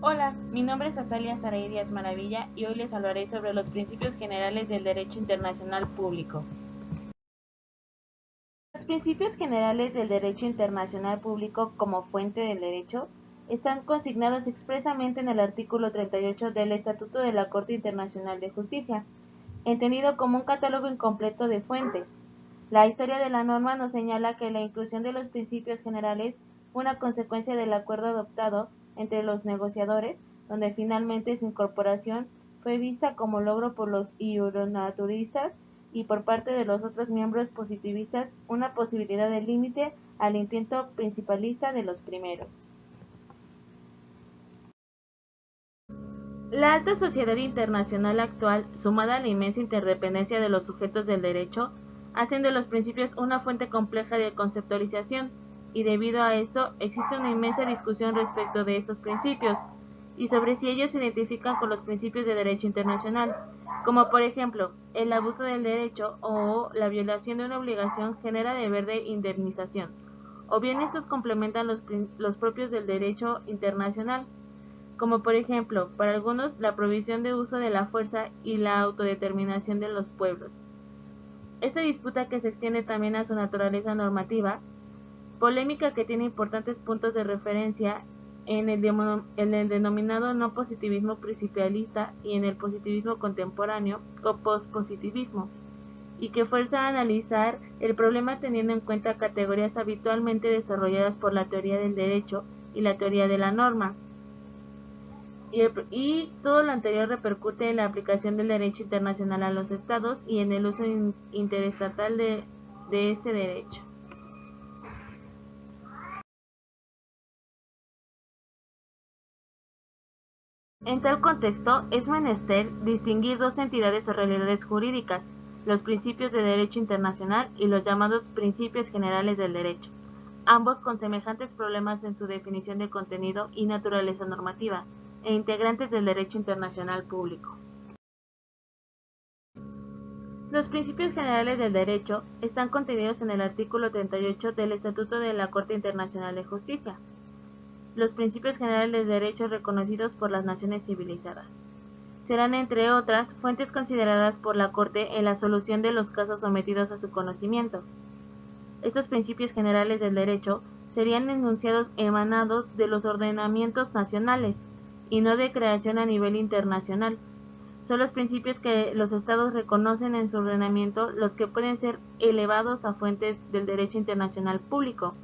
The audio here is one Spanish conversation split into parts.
Hola, mi nombre es Azalia Saray Díaz Maravilla y hoy les hablaré sobre los principios generales del derecho internacional público. Los principios generales del derecho internacional público como fuente del derecho están consignados expresamente en el artículo 38 del Estatuto de la Corte Internacional de Justicia, entendido como un catálogo incompleto de fuentes. La historia de la norma nos señala que la inclusión de los principios generales fue una consecuencia del acuerdo adoptado entre los negociadores, donde finalmente su incorporación fue vista como logro por los iuronaturistas y por parte de los otros miembros positivistas una posibilidad de límite al intento principalista de los primeros. La alta sociedad internacional actual, sumada a la inmensa interdependencia de los sujetos del derecho, hacen de los principios una fuente compleja de conceptualización, y debido a esto existe una inmensa discusión respecto de estos principios, y sobre si ellos se identifican con los principios de derecho internacional, como por ejemplo, el abuso del derecho o la violación de una obligación genera deber de indemnización, o bien estos complementan los propios del derecho internacional, como por ejemplo, para algunos, la prohibición de uso de la fuerza y la autodeterminación de los pueblos. Esta disputa, que se extiende también a su naturaleza normativa, polémica que tiene importantes puntos de referencia en el denominado no positivismo principialista y en el positivismo contemporáneo o pospositivismo, y que fuerza a analizar el problema teniendo en cuenta categorías habitualmente desarrolladas por la teoría del derecho y la teoría de la norma. Y todo lo anterior repercute en la aplicación del derecho internacional a los estados y en el uso interestatal de este derecho. En tal contexto, es menester distinguir dos entidades o realidades jurídicas, los principios de derecho internacional y los llamados principios generales del derecho, ambos con semejantes problemas en su definición de contenido y naturaleza normativa, e integrantes del derecho internacional público. Los principios generales del derecho están contenidos en el artículo 38 del Estatuto de la Corte Internacional de Justicia. Los principios generales del derecho reconocidos por las naciones civilizadas serán, entre otras, fuentes consideradas por la Corte en la solución de los casos sometidos a su conocimiento. Estos principios generales del derecho serían enunciados emanados de los ordenamientos nacionales y no de creación a nivel internacional. Son los principios que los estados reconocen en su ordenamiento los que pueden ser elevados a fuentes del derecho internacional público.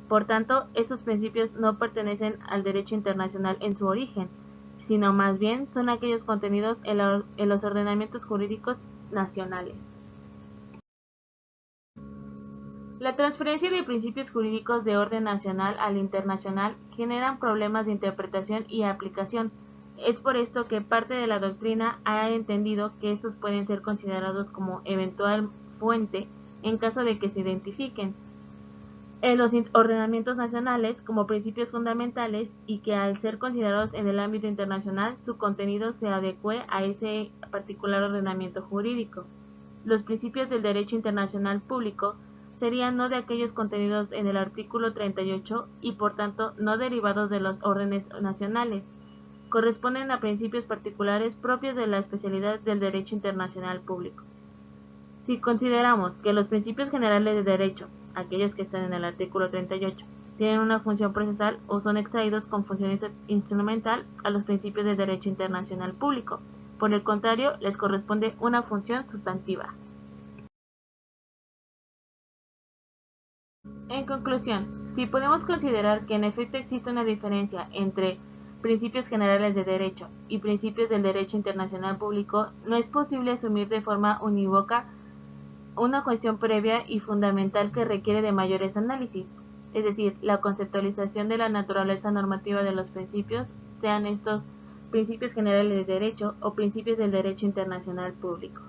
Por tanto, estos principios no pertenecen al derecho internacional en su origen, sino más bien son aquellos contenidos en los ordenamientos jurídicos nacionales. La transferencia de principios jurídicos de orden nacional al internacional generan problemas de interpretación y aplicación. Es por esto que parte de la doctrina ha entendido que estos pueden ser considerados como eventual fuente en caso de que se identifiquen en los ordenamientos nacionales como principios fundamentales y que al ser considerados en el ámbito internacional su contenido se adecue a ese particular ordenamiento jurídico. Los principios del derecho internacional público serían no de aquellos contenidos en el artículo 38 y por tanto no derivados de los órdenes nacionales. Corresponden a principios particulares propios de la especialidad del derecho internacional público. Si consideramos que los principios generales de derecho, aquellos que están en el artículo 38, tienen una función procesal o son extraídos con función instrumental a los principios de derecho internacional público, por el contrario, les corresponde una función sustantiva. En conclusión, si podemos considerar que en efecto existe una diferencia entre principios generales de derecho y principios del derecho internacional público, no es posible asumir de forma unívoca una cuestión previa y fundamental que requiere de mayores análisis, es decir, la conceptualización de la naturaleza normativa de los principios, sean estos principios generales de derecho o principios del derecho internacional público.